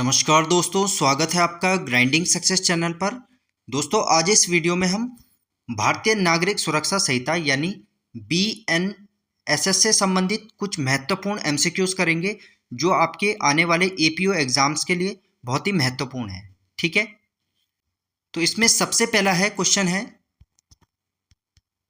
नमस्कार दोस्तों, स्वागत है आपका ग्राइंडिंग सक्सेस चैनल पर। दोस्तों, आज इस वीडियो में हम भारतीय नागरिक सुरक्षा संहिता यानी BNSS से संबंधित कुछ महत्वपूर्ण MCQs करेंगे जो आपके आने वाले APO एग्जाम्स के लिए बहुत ही महत्वपूर्ण है। ठीक है, तो इसमें सबसे पहला क्वेश्चन है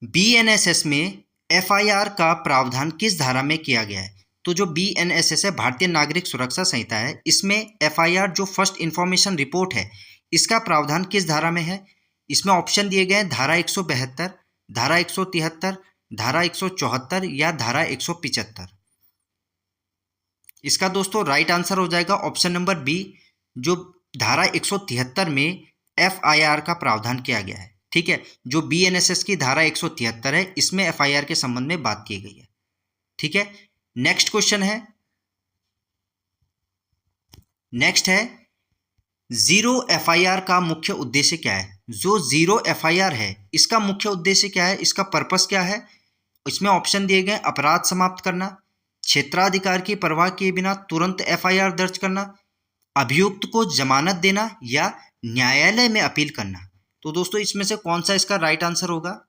BNSS में FIR का प्रावधान किस धारा में किया गया है। तो जो BNSS है, भारतीय नागरिक सुरक्षा संहिता है, इसमें FIR जो फर्स्ट इंफॉर्मेशन रिपोर्ट है, इसका प्रावधान किस धारा में है। इसमें ऑप्शन दिए गए हैं धारा 172, धारा 173, धारा 174 या धारा 175। इसका दोस्तों राइट आंसर हो जाएगा ऑप्शन नंबर बी, जो धारा 173 में FIR का प्रावधान किया गया है। ठीक है, जो BNSS की धारा 173 है, इसमें FIR के संबंध में बात की गई है। ठीक है, नेक्स्ट क्वेश्चन है, जीरो FIR का मुख्य उद्देश्य क्या है। जो जीरो FIR है, इसका मुख्य उद्देश्य क्या है, इसका पर्पस क्या है। इसमें ऑप्शन दिए गए अपराध समाप्त करना, क्षेत्राधिकार की परवाह किए बिना तुरंत FIR दर्ज करना, अभियुक्त को जमानत देना या न्यायालय में अपील करना। तो दोस्तों, इसमें से कौन सा इसका राइट आंसर होगा।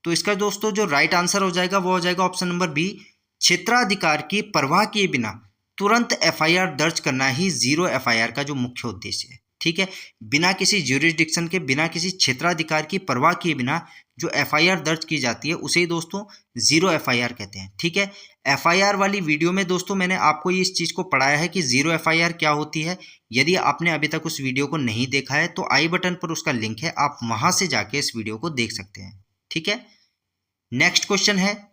तो इसका दोस्तों जो राइट आंसर हो जाएगा वो हो जाएगा ऑप्शन नंबर बी, क्षेत्राधिकार की परवाह किए बिना तुरंत FIR दर्ज करना ही जीरो FIR का जो मुख्य उद्देश्य है। ठीक है, बिना किसी ज्यूरिसडिक्शन के, बिना किसी क्षेत्राधिकार की परवाह किए बिना जो FIR दर्ज की जाती है उसे ही दोस्तों जीरो FIR कहते हैं। ठीक है, FIR वाली वीडियो में दोस्तों मैंने आपको इस चीज़ को पढ़ाया है कि जीरो FIR क्या होती है। यदि आपने अभी तक उस वीडियो को नहीं देखा है तो आई बटन पर उसका लिंक है, आप वहां से जाके इस वीडियो को देख सकते हैं। ठीक है, नेक्स्ट क्वेश्चन है,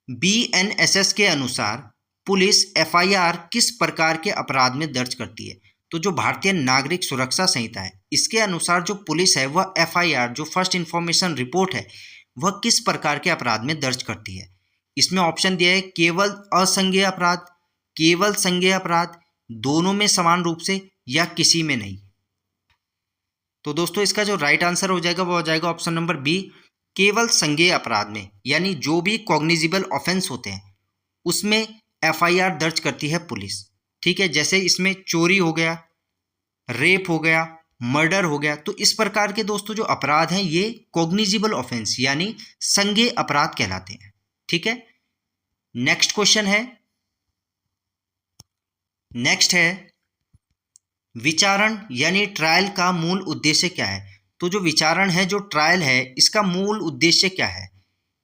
BNSS के अनुसार पुलिस FIR किस प्रकार के अपराध में दर्ज करती है। तो जो भारतीय नागरिक सुरक्षा संहिता है, इसके अनुसार जो पुलिस है वह FIR जो फर्स्ट इंफॉर्मेशन रिपोर्ट है वह किस प्रकार के अपराध में दर्ज करती है। इसमें ऑप्शन दिया है केवल असंज्ञेय अपराध, केवल संज्ञेय अपराध, दोनों में समान रूप से या किसी में नहीं। तो दोस्तों इसका जो राइट आंसर हो जाएगा वो हो जाएगा ऑप्शन नंबर बी, केवल संज्ञेय अपराध में, यानी जो भी कॉग्निजिबल ऑफेंस होते हैं उसमें FIR दर्ज करती है पुलिस। ठीक है, जैसे इसमें चोरी हो गया, रेप हो गया, मर्डर हो गया, तो इस प्रकार के दोस्तों जो अपराध हैं ये कॉग्निजिबल ऑफेंस यानी संज्ञेय अपराध कहलाते हैं। ठीक है, नेक्स्ट क्वेश्चन है, विचारण यानी ट्रायल का मूल उद्देश्य क्या है। तो जो विचारण है, जो ट्रायल है, इसका मूल उद्देश्य क्या है।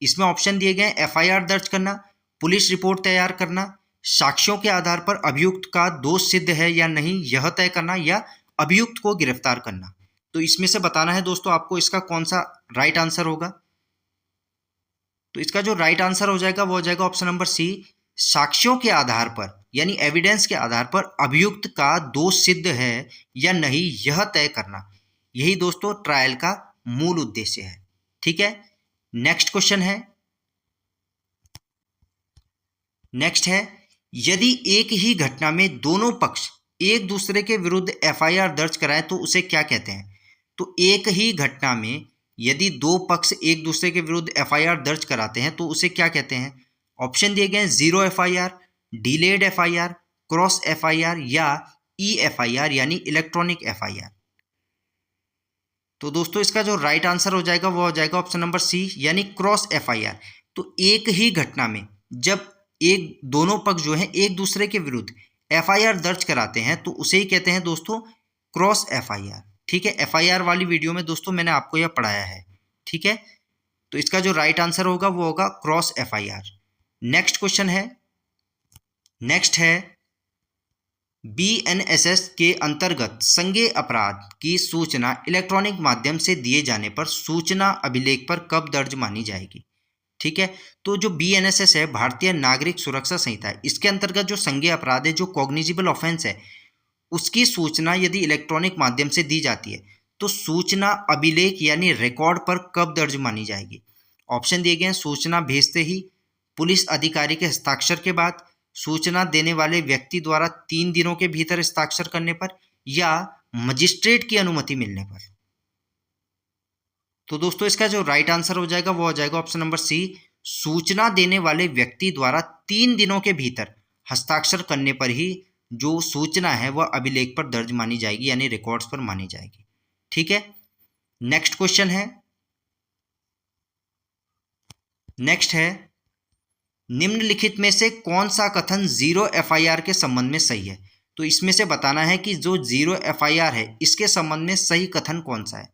इसमें ऑप्शन दिए गए FIR दर्ज करना, पुलिस रिपोर्ट तैयार करना, साक्ष्यों के आधार पर अभियुक्त का दोष सिद्ध है या नहीं यह तय करना, या अभियुक्त को गिरफ्तार करना। तो इसमें से बताना है दोस्तों आपको इसका कौन सा राइट आंसर होगा। तो इसका जो राइट आंसर हो जाएगा वो हो जाएगा ऑप्शन नंबर सी, साक्ष्यों के आधार पर यानी एविडेंस के आधार पर अभियुक्त का दोष सिद्ध है या नहीं यह तय करना, यही दोस्तों ट्रायल का मूल उद्देश्य है। ठीक है, नेक्स्ट क्वेश्चन है, यदि एक ही घटना में दोनों पक्ष एक दूसरे के विरुद्ध FIR दर्ज कराएं तो उसे क्या कहते हैं। तो एक ही घटना में यदि दो पक्ष एक दूसरे के विरुद्ध FIR दर्ज कराते हैं तो उसे क्या कहते हैं। ऑप्शन दिए गए zero FIR, delayed FIR, cross FIR या EFIR यानी इलेक्ट्रॉनिक FIR। तो दोस्तों इसका जो राइट आंसर हो जाएगा वो हो जाएगा ऑप्शन नंबर सी यानी क्रॉस FIR। तो एक ही घटना में जब एक दोनों पक्ष जो है एक दूसरे के विरुद्ध FIR दर्ज कराते हैं तो उसे ही कहते हैं दोस्तों क्रॉस FIR। ठीक है, FIR वाली वीडियो में दोस्तों मैंने आपको यह पढ़ाया है। ठीक है, तो इसका जो राइट आंसर होगा वो होगा क्रॉस FIR। नेक्स्ट क्वेश्चन है, BNSS के अंतर्गत संज्ञेय अपराध की सूचना इलेक्ट्रॉनिक माध्यम से दिए जाने पर सूचना अभिलेख पर कब दर्ज मानी जाएगी। ठीक है, तो जो BNSS है भारतीय नागरिक सुरक्षा संहिता है, इसके अंतर्गत जो संज्ञेय अपराध है, जो कॉग्निजिबल ऑफेंस है, उसकी सूचना यदि इलेक्ट्रॉनिक माध्यम से दी जाती है तो सूचना अभिलेख यानी रिकॉर्ड पर कब दर्ज मानी जाएगी। ऑप्शन दिए गए हैं सूचना भेजते ही, पुलिस अधिकारी के हस्ताक्षर के बाद, सूचना देने वाले व्यक्ति द्वारा 3 दिनों के भीतर हस्ताक्षर करने पर, या मजिस्ट्रेट की अनुमति मिलने पर। तो दोस्तों इसका जो राइट आंसर हो जाएगा वो हो जाएगा ऑप्शन नंबर सी, सूचना देने वाले व्यक्ति द्वारा 3 दिनों के भीतर हस्ताक्षर करने पर ही जो सूचना है वह अभिलेख पर दर्ज मानी जाएगी, यानी रिकॉर्ड्स पर मानी जाएगी। ठीक है, नेक्स्ट क्वेश्चन है, नेक्स्ट है, निम्नलिखित में से कौन सा कथन जीरो एफआईआर के संबंध में सही है? तो इसमें से बताना है कि जो जीरो एफआईआर है इसके संबंध में सही कथन कौन सा है।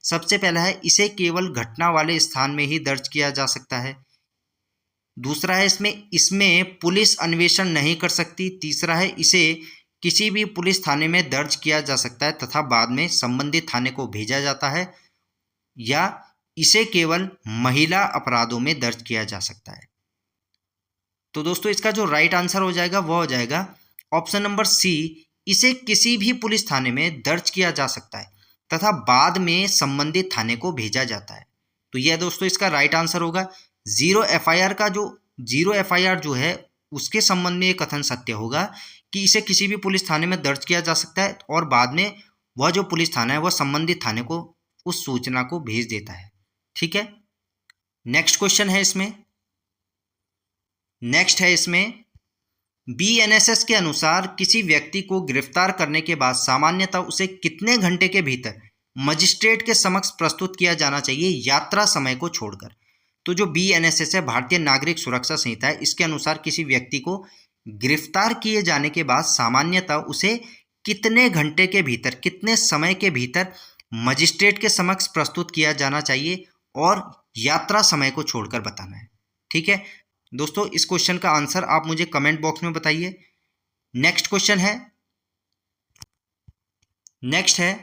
सबसे पहला है, इसे केवल घटना वाले स्थान में ही दर्ज किया जा सकता है। दूसरा है, इसमें पुलिस अन्वेषण नहीं कर सकती। तीसरा है, इसे किसी भी पुलिस थाने में दर्ज किया जा सकता है तथा बाद में संबंधित थाने को भेजा जाता है, या इसे केवल महिला अपराधों में दर्ज किया जा सकता है। तो दोस्तों इसका जो राइट आंसर हो जाएगा वह हो जाएगा ऑप्शन नंबर सी, इसे किसी भी पुलिस थाने में दर्ज किया जा सकता है तथा बाद में संबंधित थाने को भेजा जाता है। तो यह दोस्तों इसका राइट आंसर होगा। जीरो एफआईआर जो है उसके संबंध में ये कथन सत्य होगा कि इसे किसी भी पुलिस थाने में दर्ज किया जा सकता है और बाद में वह जो पुलिस थाना है वह संबंधित थाने को उस सूचना को भेज देता है। ठीक है, नेक्स्ट क्वेश्चन है इसमें, नेक्स्ट है इसमें, बीएनएसएस के अनुसार किसी व्यक्ति को गिरफ्तार करने के बाद सामान्यतः उसे कितने घंटे के भीतर मजिस्ट्रेट के समक्ष प्रस्तुत किया जाना चाहिए यात्रा समय को छोड़कर? तो जो बीएनएसएस है, भारतीय नागरिक सुरक्षा संहिता है, इसके अनुसार किसी व्यक्ति को गिरफ्तार किए जाने के बाद सामान्यतः उसे कितने घंटे के भीतर, कितने समय के भीतर मजिस्ट्रेट के समक्ष प्रस्तुत किया जाना चाहिए और यात्रा समय को छोड़कर बताना है। ठीक है दोस्तों, इस क्वेश्चन का आंसर आप मुझे कमेंट बॉक्स में बताइए। नेक्स्ट क्वेश्चन है, नेक्स्ट है,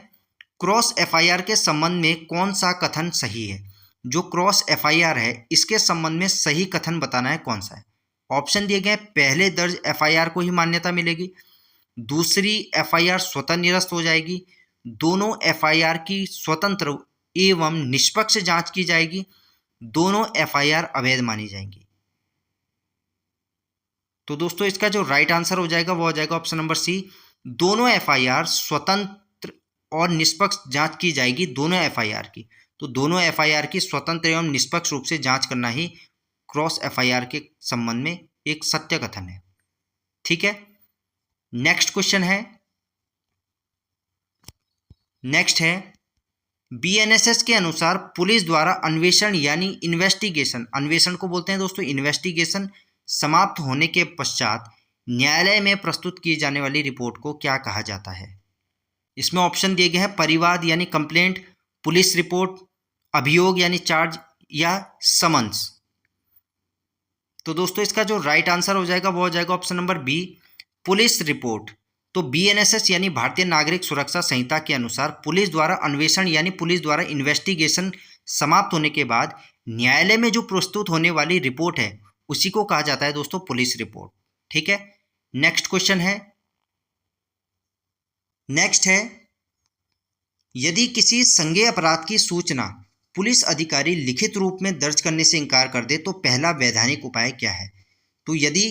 क्रॉस एफआईआर के संबंध में कौन सा कथन सही है? जो क्रॉस एफआईआर है इसके संबंध में सही कथन बताना है, कौन सा है? ऑप्शन दिए गए, पहले दर्ज एफआईआर को ही मान्यता मिलेगी, दूसरी एफआईआर स्वतः निरस्त हो जाएगी, दोनों एफआईआर की स्वतंत्र एवं निष्पक्ष जांच की जाएगी, दोनों एफआईआर अवैध मानी जाएंगी। तो दोस्तों इसका जो राइट आंसर हो जाएगा वो हो जाएगा ऑप्शन नंबर सी, दोनों एफआईआर स्वतंत्र और निष्पक्ष जांच की जाएगी, दोनों एफआईआर की। तो दोनों एफआईआर की स्वतंत्र एवं निष्पक्ष रूप से जांच करना ही क्रॉस एफआईआर के संबंध में एक सत्य कथन है। ठीक है, नेक्स्ट क्वेश्चन है, नेक्स्ट है, बीएनएसएस के अनुसार पुलिस द्वारा अन्वेषण यानी इन्वेस्टिगेशन, अन्वेषण को बोलते हैं दोस्तों इन्वेस्टिगेशन, समाप्त होने के पश्चात न्यायालय में प्रस्तुत की जाने वाली रिपोर्ट को क्या कहा जाता है? इसमें ऑप्शन दिए गए हैं, परिवाद यानी कंप्लेंट, पुलिस रिपोर्ट, अभियोग यानी चार्ज, या समन्स। तो दोस्तों इसका जो राइट आंसर हो जाएगा वो हो जाएगा option number B, police report. तो बीएनएसएस यानी भारतीय नागरिक सुरक्षा संहिता के अनुसार पुलिस द्वारा अन्वेषण यानी पुलिस द्वारा इन्वेस्टिगेशन समाप्त होने के बाद न्यायालय में जो प्रस्तुत होने वाली रिपोर्ट है उसी को कहा जाता है दोस्तों पुलिस रिपोर्ट। ठीक है, नेक्स्ट क्वेश्चन है, नेक्स्ट है, यदि किसी संज्ञेय अपराध की सूचना पुलिस अधिकारी लिखित रूप में दर्ज करने से इनकार कर दे तो पहला वैधानिक उपाय क्या है? तो यदि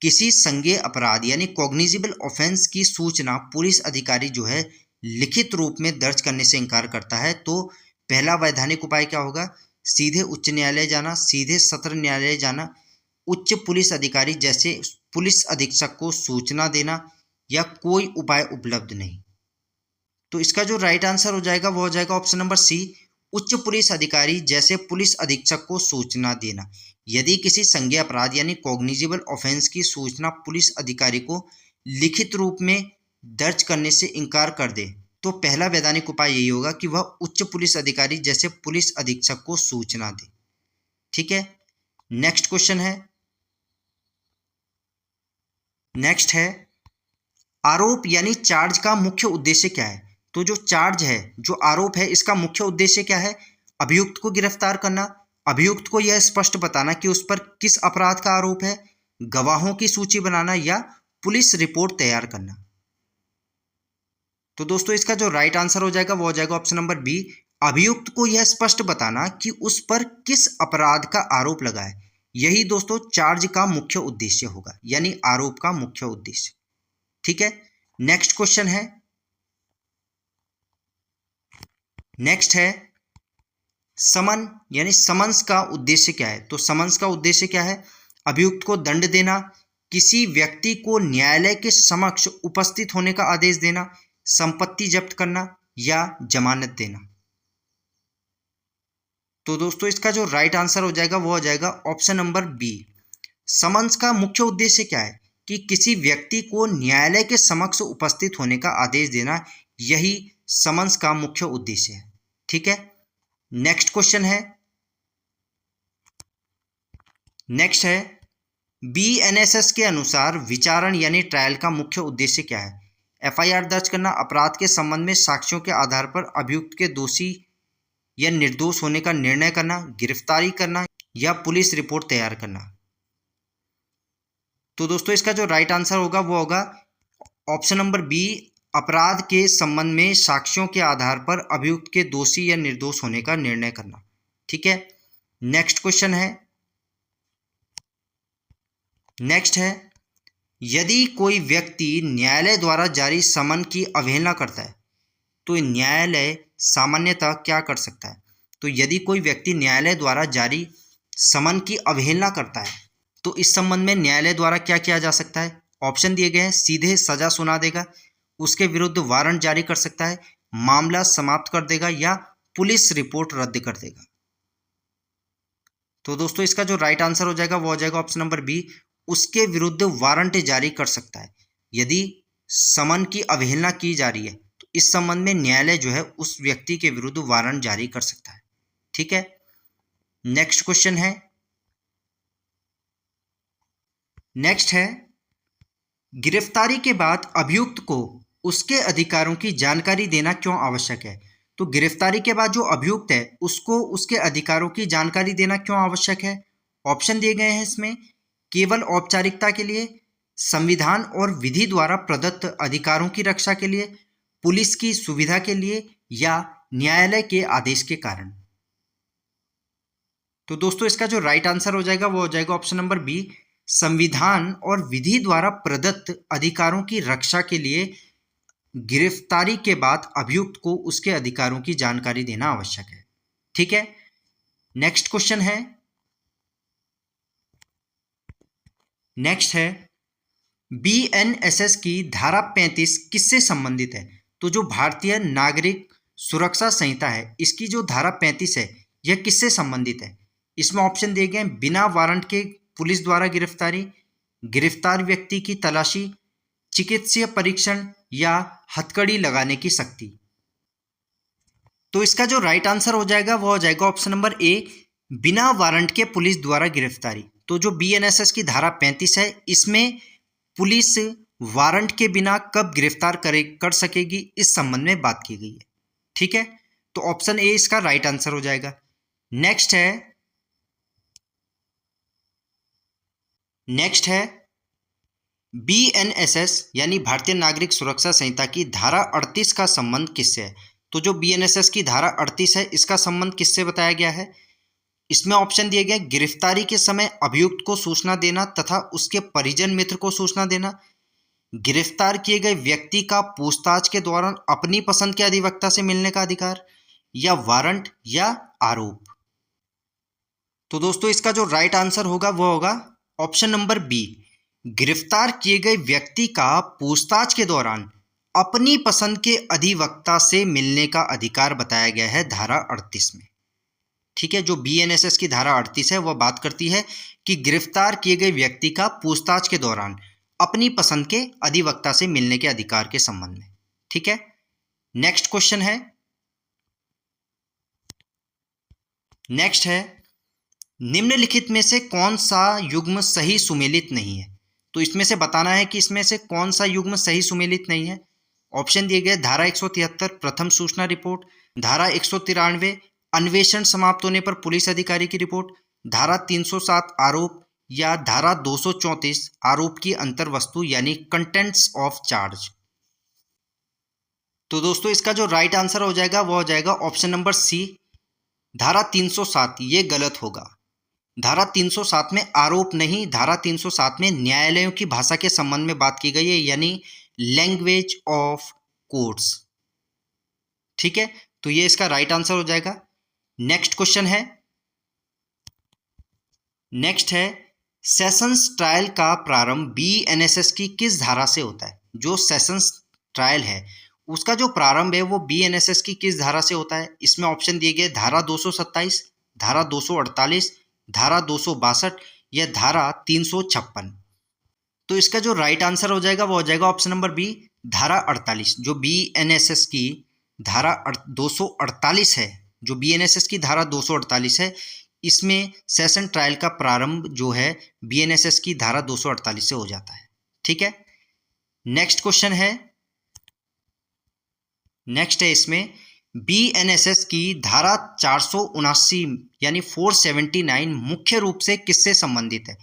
किसी संज्ञेय अपराध यानी कॉग्निजिबल ऑफेंस की सूचना पुलिस अधिकारी जो है लिखित रूप में दर्ज करने से इनकार करता है तो पहला वैधानिक उपाय क्या होगा? सीधे उच्च न्यायालय जाना, सीधे सत्र न्यायालय जाना, उच्च पुलिस अधिकारी जैसे पुलिस अधीक्षक को सूचना देना, या कोई उपाय उपलब्ध नहीं। तो इसका जो राइट आंसर हो जाएगा वो हो जाएगा ऑप्शन नंबर सी, उच्च पुलिस अधिकारी जैसे पुलिस अधीक्षक को सूचना देना। यदि किसी संज्ञेय अपराध यानी कॉग्निजिबल ऑफेंस की सूचना पुलिस अधिकारी को लिखित रूप में दर्ज करने से इनकार कर दे तो पहला वैधानिक उपाय यही होगा कि वह उच्च पुलिस अधिकारी जैसे पुलिस अधीक्षक को सूचना दे। ठीक है, नेक्स्ट क्वेश्चन है, नेक्स्ट है, आरोप यानी चार्ज का मुख्य उद्देश्य क्या है? तो जो चार्ज है, जो आरोप है, इसका मुख्य उद्देश्य क्या है? अभियुक्त को गिरफ्तार करना, अभियुक्त को यह स्पष्ट बताना कि उस पर किस अपराध का आरोप है, गवाहों की सूची बनाना, या पुलिस रिपोर्ट तैयार करना। तो दोस्तों इसका जो राइट आंसर हो जाएगा वो हो जाएगा ऑप्शन नंबर बी, अभियुक्त को यह स्पष्ट बताना कि उस पर किस अपराध का आरोप लगा है। यही दोस्तों चार्ज का मुख्य उद्देश्य होगा, यानी आरोप का मुख्य उद्देश्य। ठीक है, नेक्स्ट क्वेश्चन है, नेक्स्ट है, समन यानी समन्स का उद्देश्य क्या है? तो समन्स का उद्देश्य क्या है? अभियुक्त को दंड देना, किसी व्यक्ति को न्यायालय के समक्ष उपस्थित होने का आदेश देना, संपत्ति जब्त करना या जमानत देना। तो दोस्तों इसका जो राइट आंसर हो जाएगा वो हो जाएगा ऑप्शन नंबर बी। समन्स का मुख्य उद्देश्य क्या है? कि किसी व्यक्ति को न्यायालय के समक्ष उपस्थित होने का आदेश देना, यही समन्स का मुख्य उद्देश्य है। ठीक है, नेक्स्ट क्वेश्चन है, नेक्स्ट है बीएनएसएस के अनुसार विचारण यानी ट्रायल का मुख्य उद्देश्य क्या है? एफआईआर दर्ज करना, अपराध के संबंध में साक्ष्यों के आधार पर अभियुक्त के दोषी या निर्दोष होने का निर्णय करना, गिरफ्तारी करना या पुलिस रिपोर्ट तैयार करना। तो दोस्तों इसका जो राइट आंसर होगा वो होगा ऑप्शन नंबर बी, अपराध के संबंध में साक्ष्यों के आधार पर अभियुक्त के दोषी या निर्दोष होने का निर्णय करना। ठीक है, नेक्स्ट क्वेश्चन है, नेक्स्ट है, यदि कोई व्यक्ति न्यायालय द्वारा जारी समन की अवहेलना करता है तो न्यायालय सामान्यतः क्या कर सकता है? तो यदि कोई व्यक्ति न्यायालय द्वारा जारी समन की अवहेलना करता है तो इस संबंध में न्यायालय द्वारा क्या किया जा सकता है? ऑप्शन दिए गए हैं, सीधे सजा सुना देगा, उसके विरुद्ध वारंट जारी कर सकता है, मामला समाप्त कर देगा या पुलिस रिपोर्ट रद्द कर देगा। तो दोस्तों इसका जो राइट आंसर हो जाएगा वो हो जाएगा ऑप्शन नंबर बी, उसके विरुद्ध वारंट जारी कर सकता है। यदि समन की अवहेलना की जा रही है तो इस संबंध में न्यायालय जो है उस व्यक्ति के विरुद्ध वारंट जारी कर सकता है। ठीक है, नेक्स्ट क्वेश्चन है, नेक्स्ट है, गिरफ्तारी के बाद अभियुक्त को उसके अधिकारों की जानकारी देना क्यों आवश्यक है? तो गिरफ्तारी के बाद जो अभियुक्त है उसको उसके अधिकारों की जानकारी देना क्यों आवश्यक है? ऑप्शन दिए गए हैं इसमें, केवल औपचारिकता के लिए, संविधान और विधि द्वारा प्रदत्त अधिकारों की रक्षा के लिए, पुलिस की सुविधा के लिए या न्यायालय के आदेश के कारण। तो दोस्तों इसका जो राइट आंसर हो जाएगा वो हो जाएगा ऑप्शन नंबर बी, संविधान और विधि द्वारा प्रदत्त अधिकारों की रक्षा के लिए गिरफ्तारी के बाद अभियुक्त को उसके अधिकारों की जानकारी देना आवश्यक है। ठीक है, नेक्स्ट क्वेश्चन है, नेक्स्ट है, बीएनएसएस की धारा 35 किससे संबंधित है? तो जो भारतीय नागरिक सुरक्षा संहिता है इसकी जो धारा 35 है यह किससे संबंधित है? इसमें ऑप्शन दिए गए, बिना वारंट के पुलिस द्वारा गिरफ्तारी, गिरफ्तार व्यक्ति की तलाशी, चिकित्सीय परीक्षण या हथकड़ी लगाने की सख्ती। तो इसका जो राइट आंसर हो जाएगा वो हो जाएगा ऑप्शन नंबर ए, बिना वारंट के पुलिस द्वारा गिरफ्तारी। तो जो बीएनएसएस की धारा 35 है इसमें पुलिस वारंट के बिना कब गिरफ्तार कर सकेगी इस संबंध में बात की गई है। ठीक है, तो ऑप्शन ए इसका राइट आंसर हो जाएगा। नेक्स्ट है, नेक्स्ट है, बीएनएसएस यानी भारतीय नागरिक सुरक्षा संहिता की धारा 38 का संबंध किससे है? तो जो बीएनएसएस की धारा 38 है इसका संबंध किससे बताया गया है? इसमें ऑप्शन दिए गए, गिरफ्तारी के समय अभियुक्त को सूचना देना तथा उसके परिजन मित्र को सूचना देना, गिरफ्तार किए गए व्यक्ति का पूछताछ के दौरान अपनी पसंद के अधिवक्ता से मिलने का अधिकार, या वारंट या आरोप। तो दोस्तों इसका जो राइट आंसर होगा वो होगा ऑप्शन नंबर बी, गिरफ्तार किए गए व्यक्ति का पूछताछ के दौरान अपनी पसंद के अधिवक्ता से मिलने का अधिकार बताया गया है धारा 38 में। ठीक है, जो बीएनएसएस की धारा 38 है वह बात करती है कि गिरफ्तार किए गए व्यक्ति का पूछताछ के दौरान अपनी पसंद के अधिवक्ता से मिलने के अधिकार के संबंध में। ठीक है, नेक्स्ट क्वेश्चन है, नेक्स्ट है, निम्नलिखित में से कौन सा युग्म सही सुमेलित नहीं है? तो इसमें से बताना है कि इसमें से कौन सा युग्म सही सुमेलित नहीं है। ऑप्शन दिए गए, धारा 173 प्रथम सूचना रिपोर्ट, धारा 193 अन्वेषण समाप्त होने पर पुलिस अधिकारी की रिपोर्ट, धारा 307 आरोप, या धारा 234 आरोप की अंतर्वस्तु यानी कंटेंट्स ऑफ चार्ज। तो दोस्तों इसका जो राइट आंसर हो जाएगा वो हो जाएगा ऑप्शन नंबर सी, धारा 307। ये गलत होगा। धारा 307 में आरोप नहीं, धारा 307 में न्यायालयों की भाषा के संबंध में बात की गई है यानी लैंग्वेज ऑफ कोर्ट्स। ठीक है, तो ये इसका राइट आंसर हो जाएगा। नेक्स्ट क्वेश्चन है, नेक्स्ट है, सेशंस ट्रायल का प्रारंभ बीएनएसएस की किस धारा से होता है? जो सेशंस ट्रायल है उसका जो प्रारंभ है वो बीएनएसएस की किस धारा से होता है? इसमें ऑप्शन दिए गए धारा 227, धारा 248, धारा 262 या धारा 356। तो इसका जो राइट आंसर हो जाएगा वो हो जाएगा ऑप्शन नंबर बी, धारा 48। जो बीएनएसएस की धारा 248 है, जो बीएनएसएस की धारा 248 है, इसमें सेशन ट्रायल का प्रारंभ जो है बीएनएसएस की धारा 248 से हो जाता है। ठीक है, नेक्स्ट क्वेश्चन है, नेक्स्ट है इसमें बीएनएसएस की धारा 479 यानी 479 मुख्य रूप से किससे संबंधित है?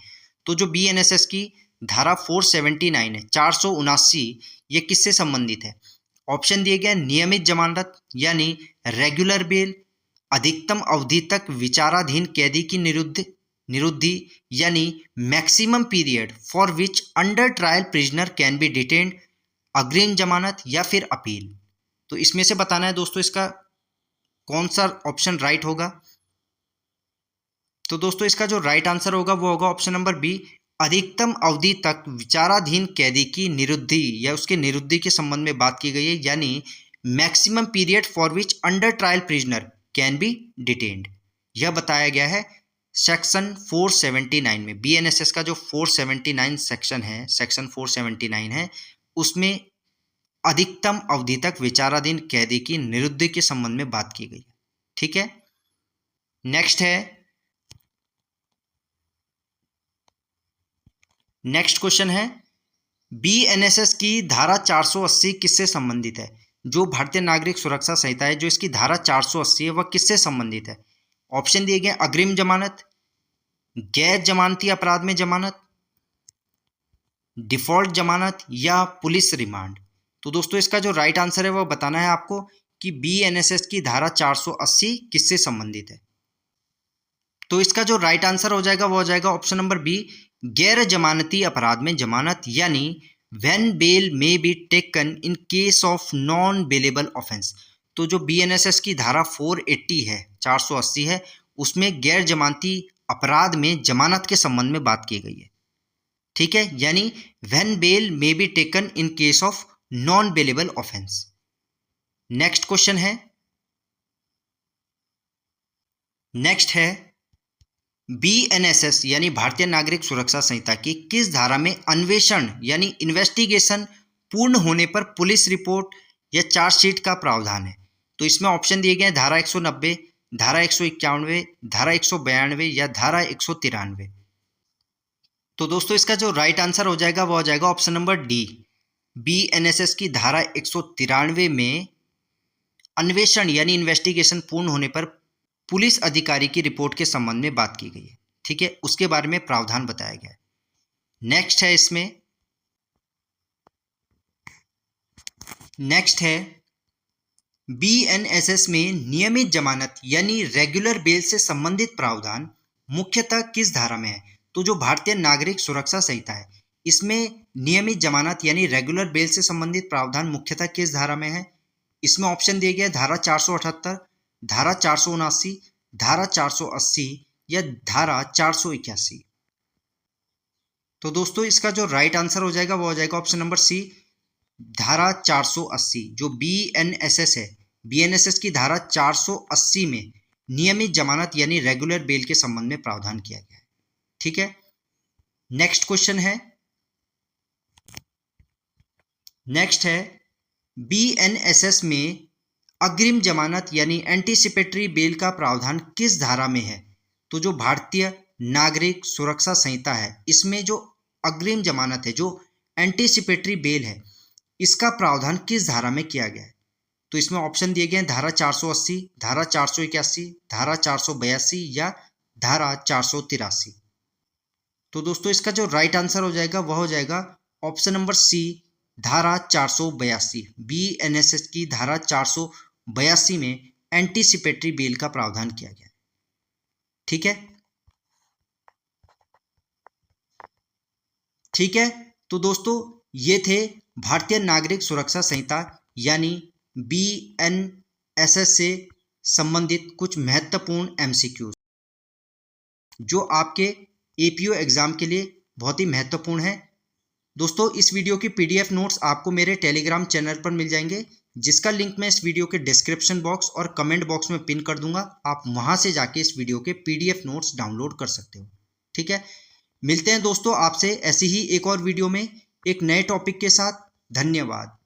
तो जो बीएनएसएस की धारा 479 है, 479, ये किससे संबंधित है? ऑप्शन दिए गए नियमित जमानत यानी रेगुलर बेल, अधिकतम अवधि तक विचाराधीन कैदी की निरुद्धि यानी maximum period for which under trial prisoner can be detained, अग्रिम जमानत या फिर अपील। तो इसमें से बताना है दोस्तों इसका कौन सा ऑप्शन राइट होगा। तो दोस्तों इसका जो राइट आंसर होगा वो होगा ऑप्शन नंबर बी, अधिकतम अवधि तक विचाराधीन कैदी की निरुद्धि या उसके निरुद्धि के संबंध में बात की गई है, यानी maximum period for which under trial prisoner can be detained, यह बताया गया है सेक्शन 479 में। बीएनएसएस का जो 479 सेक्शन है, सेक्शन 479 है, उसमें अधिकतम अवधि तक विचाराधीन कैदी की निरुद्धि के संबंध में बात की गई है। ठीक है, नेक्स्ट है, नेक्स्ट क्वेश्चन है बीएनएसएस की धारा 480 किससे संबंधित है? जो भारतीय नागरिक सुरक्षा संहिता है, जो इसकी धारा 480 है, वह किससे संबंधित है? ऑप्शन दिए गए अग्रिम जमानत, गैर जमानती अपराध में जमानत, डिफॉल्ट जमानत या पुलिस रिमांड। तो दोस्तों इसका जो राइट आंसर है वह बताना है आपको कि बीएनएसएस की धारा 480 किससे संबंधित है। तो इसका जो राइट आंसर हो जाएगा वो हो जाएगा ऑप्शन नंबर बी, गैर जमानती अपराध में जमानत यानी when bail may be taken in case of non bailable offence. तो जो बीएनएसएस की धारा 480 है, 480 है, उसमें गैर जमानती अपराध में जमानत के संबंध में बात की गई है। ठीक है, यानी when bail may be taken in case of non bailable offence. Next question है, नेक्स्ट है बीएनएसएस यानी भारतीय नागरिक सुरक्षा संहिता की किस धारा में अन्वेषण यानी इन्वेस्टिगेशन पूर्ण होने पर पुलिस रिपोर्ट या चार्जशीट का प्रावधान है? तो इसमें ऑप्शन दिए गए धारा 190, धारा 191, धारा 192 या धारा 193। तो दोस्तों इसका जो राइट आंसर हो जाएगा वो हो जाएगा ऑप्शन नंबर डी, बीएनएसएस की धारा 193 में अन्वेषण यानी इन्वेस्टिगेशन पूर्ण होने पर पुलिस अधिकारी की रिपोर्ट के संबंध में बात की गई है। ठीक है, उसके बारे में प्रावधान बताया गया है। नेक्स्ट है इसमें, नेक्स्ट है बीएनएसएस में नियमित जमानत यानी रेगुलर बेल से संबंधित प्रावधान मुख्यतः किस धारा में है? तो जो भारतीय नागरिक सुरक्षा संहिता है, इसमें नियमित जमानत यानी रेगुलर बेल से संबंधित प्रावधान मुख्यतः किस धारा में है? इसमें ऑप्शन दिए गए धारा 478, धारा 479, धारा 480 या धारा 481। तो दोस्तों इसका जो राइट आंसर हो जाएगा वो हो जाएगा ऑप्शन नंबर सी, धारा 480। जो बीएनएसएस है, बीएनएसएस की धारा 480 में नियमित जमानत यानी रेगुलर बेल के संबंध में प्रावधान किया गया है। ठीक है, नेक्स्ट क्वेश्चन है, नेक्स्ट है बीएनएसएस में अग्रिम जमानत यानी एंटीसिपेटरी बेल का प्रावधान किस धारा में है? तो जो भारतीय नागरिक सुरक्षा संहिता है, इसमें जो अग्रिम जमानत है, जो एंटीसिपेटरी बेल है, इसका प्रावधान किस धारा में किया गया है? तो इसमें ऑप्शन दिए गए हैं धारा 480, धारा 481, धारा 482 या धारा 483। तो दोस्तों इसका जो राइट आंसर हो जाएगा वह हो जाएगा ऑप्शन नंबर सी, धारा 482। बीएनएसएस की धारा 482 में एंटीसिपेटरी बेल का प्रावधान किया गया। ठीक है, ठीक है। तो दोस्तों ये थे भारतीय नागरिक सुरक्षा संहिता यानी बीएनएसएस से संबंधित कुछ महत्वपूर्ण एमसीक्यूज जो आपके APO एग्ज़ाम के लिए बहुत ही महत्वपूर्ण है। दोस्तों, इस वीडियो की PDF नोट्स आपको मेरे टेलीग्राम चैनल पर मिल जाएंगे, जिसका लिंक मैं इस वीडियो के डिस्क्रिप्शन बॉक्स और कमेंट बॉक्स में पिन कर दूंगा। आप वहां से जाके इस वीडियो के PDF नोट्स डाउनलोड कर सकते हो। ठीक है, मिलते हैं दोस्तों आपसे ऐसी ही एक और वीडियो में एक नए टॉपिक के साथ। धन्यवाद।